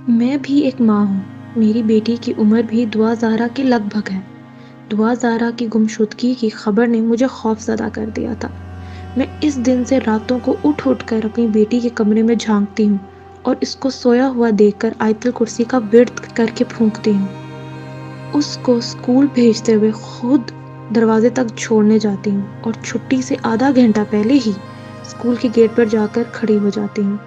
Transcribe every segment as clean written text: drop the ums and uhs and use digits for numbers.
میں بھی ایک ماں ہوں۔ میری بیٹی کی عمر بھی دعا زہرا کے لگ بھگ ہے۔ دعا زہرا کی گمشدگی کی خبر نے مجھے خوف زدہ کر دیا تھا۔ میں اس دن سے راتوں کو اٹھ کر اپنی بیٹی کے کمرے میں جھانکتی ہوں اور اس کو سویا ہوا دیکھ کر آیت الکرسی کا ورد کر کے پھونکتی ہوں۔ اس کو اسکول بھیجتے ہوئے خود دروازے تک چھوڑنے جاتی ہوں اور چھٹی سے آدھا گھنٹہ پہلے ہی اسکول کے گیٹ پر جا کر کھڑی ہو جاتی ہوں۔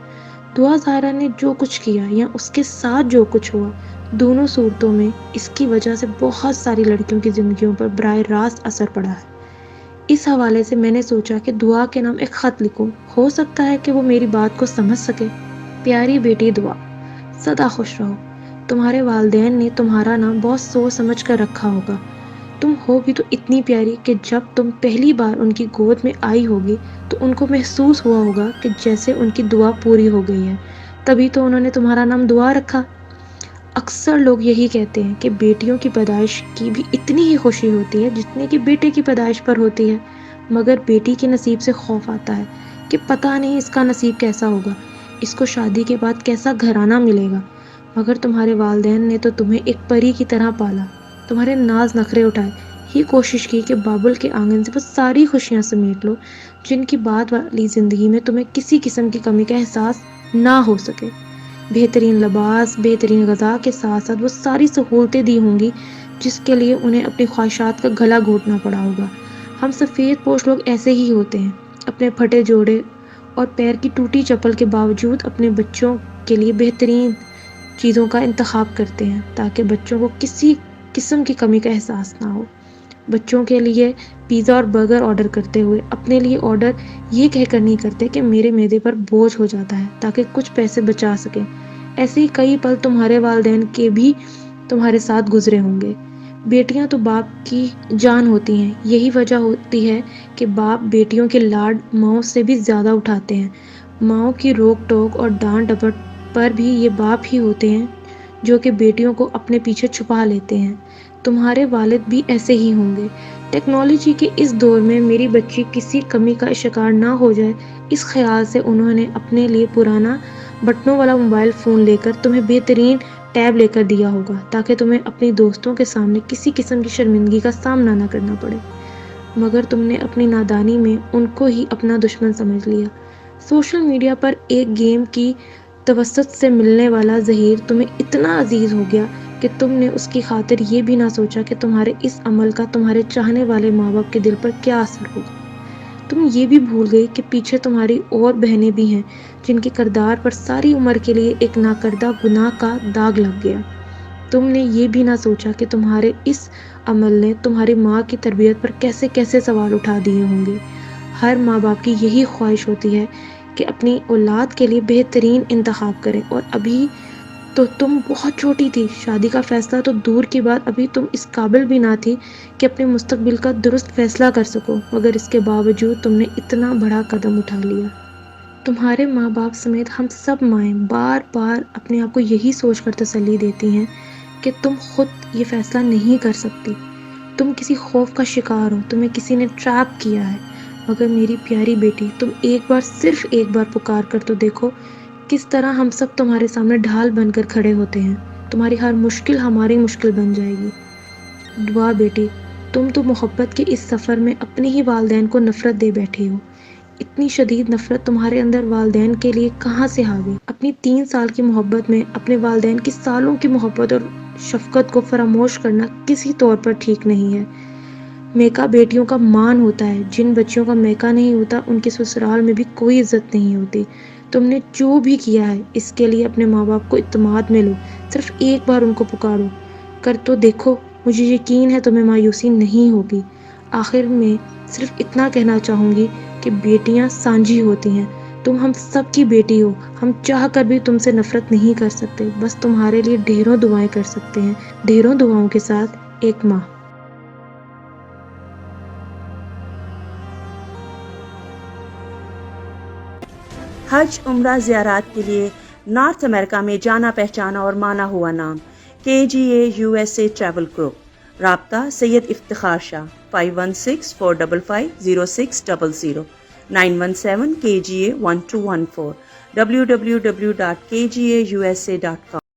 دعا زہرا نے جو کچھ کیا یا اس کے ساتھ جو کچھ ہوا، دونوں صورتوں میں اس کی وجہ سے بہت ساری لڑکیوں کی زندگیوں پر براہ راست اثر پڑا ہے۔ اس حوالے سے میں نے سوچا کہ دعا کے نام ایک خط لکھوں، ہو سکتا ہے کہ وہ میری بات کو سمجھ سکے۔ پیاری بیٹی دعا، سدا خوش رہو۔ تمہارے والدین نے تمہارا نام بہت سوچ سمجھ کر رکھا ہوگا۔ تم ہو بھی تو اتنی پیاری کہ جب تم پہلی بار ان کی گود میں آئی ہوگی تو ان کو محسوس ہوا ہوگا کہ جیسے ان کی دعا پوری ہو گئی ہے، تبھی تو انہوں نے تمہارا نام دعا رکھا۔ اکثر لوگ یہی کہتے ہیں کہ بیٹیوں کی پیدائش کی بھی اتنی ہی خوشی ہوتی ہے جتنی کہ بیٹے کی پیدائش پر ہوتی ہے، مگر بیٹی کے نصیب سے خوف آتا ہے کہ پتہ نہیں اس کا نصیب کیسا ہوگا، اس کو شادی کے بعد کیسا گھرانہ ملے گا۔ مگر تمہارے والدین نے تو تمہیں ایک پری کی طرح پالا، تمہارے ناز نخرے اٹھائے، ہی کوشش کی کہ بابل کے آنگن سے وہ ساری خوشیاں سمیٹ لو جن کی بعد والی زندگی میں تمہیں کسی قسم کی کمی کا احساس نہ ہو سکے۔ بہترین لباس، بہترین غذا کے ساتھ ساتھ وہ ساری سہولتیں دی ہوں گی جس کے لیے انہیں اپنی خواہشات کا گلا گھونٹنا پڑا ہوگا۔ ہم سفید پوش لوگ ایسے ہی ہوتے ہیں، اپنے پھٹے جوڑے اور پیر کی ٹوٹی چپل کے باوجود اپنے بچوں کے لیے بہترین چیزوں کا انتخاب کرتے ہیں تاکہ بچوں کو کسی قسم کی کمی کا احساس نہ ہو۔ بچوں کے لیے پیزا اور برگر آرڈر کرتے ہوئے اپنے لیے آرڈر یہ کہہ کر نہیں کرتے کہ میرے معدے پر بوجھ ہو جاتا ہے تاکہ کچھ پیسے بچا سکیں۔ ایسے ہی کئی پل تمہارے والدین کے بھی تمہارے ساتھ گزرے ہوں گے۔ بیٹیاں تو باپ کی جان ہوتی ہیں، یہی وجہ ہوتی ہے کہ باپ بیٹیوں کے لاڈ ماؤں سے بھی زیادہ اٹھاتے ہیں۔ ماؤں کی روک ٹوک اور ڈانٹ ڈپٹ پر بھی یہ باپ ہی ہوتے ہیں جو کہ بیٹیوں کو اپنے پیچھے چھپا لیتے ہیں۔ تمہارے والد بھی ایسے ہی ہوں گے۔ ٹیکنالوجی کے اس دور میں میری بچی کسی کمی کا شکار نہ ہو جائے، اس خیال سے انہوں نے اپنے لیے پرانا بٹنوں والا موبائل فون لے کر تمہیں بہترین ٹیب لے کر دیا ہوگا تاکہ تمہیں اپنی دوستوں کے سامنے کسی قسم کی شرمندگی کا سامنا نہ کرنا پڑے، مگر تم نے اپنی نادانی میں ان کو ہی اپنا دشمن سمجھ لیا۔ سوشل میڈیا پر ایک گیم کی توسط سے ملنے والا زہر تمہیں اتنا عزیز ہو گیا کہ تم نے اس کی خاطر یہ بھی نہ سوچا کہ تمہارے اس عمل کا تمہارے چاہنے والے ماں باپ کے دل پر کیا اثر ہوگا۔ تم یہ بھی بھول گئی کہ پیچھے تمہاری اور بہنیں بھی ہیں جن کے کردار پر ساری عمر کے لیے ایک ناکردہ گناہ کا داغ لگ گیا۔ تم نے یہ بھی نہ سوچا کہ تمہارے اس عمل نے تمہاری ماں کی تربیت پر کیسے کیسے سوال اٹھا دیے ہوں گے۔ ہر ماں باپ کی یہی خواہش ہوتی ہے کہ اپنی اولاد کے لیے بہترین انتخاب کریں، اور ابھی تو تم بہت چھوٹی تھی، شادی کا فیصلہ تو دور کی بات، ابھی تم اس قابل بھی نہ تھی کہ اپنے مستقبل کا درست فیصلہ کر سکو، مگر اس کے باوجود تم نے اتنا بڑا قدم اٹھا لیا۔ تمہارے ماں باپ سمیت ہم سب مائیں بار بار اپنے آپ کو یہی سوچ کر تسلی دیتی ہیں کہ تم خود یہ فیصلہ نہیں کر سکتی، تم کسی خوف کا شکار ہو، تمہیں کسی نے ٹریپ کیا ہے۔ مگر میری پیاری بیٹی، تم ایک بار، صرف ایک بار پکار کر تو دیکھو کس طرح ہم سب تمہارے سامنے ڈھال بن کر کھڑے ہوتے ہیں۔ تمہاری ہر مشکل ہماری مشکل بن جائے گی۔ دعا بیٹی، تم تو محبت کے اس سفر میں اپنے ہی والدین کو نفرت دے بیٹھی ہو۔ اتنی شدید نفرت تمہارے اندر والدین کے لیے کہاں سے آ گئی؟ اپنی 3 سال کی محبت میں اپنے والدین کی سالوں کی محبت اور شفقت کو فراموش کرنا کسی طور پر ٹھیک نہیں ہے۔ میکا بیٹیوں کا مان ہوتا ہے، جن بچیوں کا میکا نہیں ہوتا ان کے سسرال میں بھی کوئی عزت نہیں ہوتی۔ تم نے جو بھی کیا ہے اس کے لیے اپنے ماں باپ کو اعتماد میں لو، صرف ایک بار ان کو پکارو کر تو دیکھو، مجھے یقین ہے تمہیں مایوسی نہیں ہوگی۔ آخر میں صرف اتنا کہنا چاہوں گی کہ بیٹیاں سانجھی ہوتی ہیں، تم ہم سب کی بیٹی ہو، ہم چاہ کر بھی تم سے نفرت نہیں کر سکتے، بس تمہارے لیے ڈھیروں دعائیں کر سکتے ہیں۔ ڈھیروں دعاؤں کے ساتھ ایک ماں۔ حج عمرہ زیارات کے لیے نارتھ امریکہ میں جانا پہچانا اور مانا ہوا نام KGA USA ٹریول گروپ۔ رابطہ سید افتخار شاہ 5164550600 917 KGA 1214 www.kgausa.com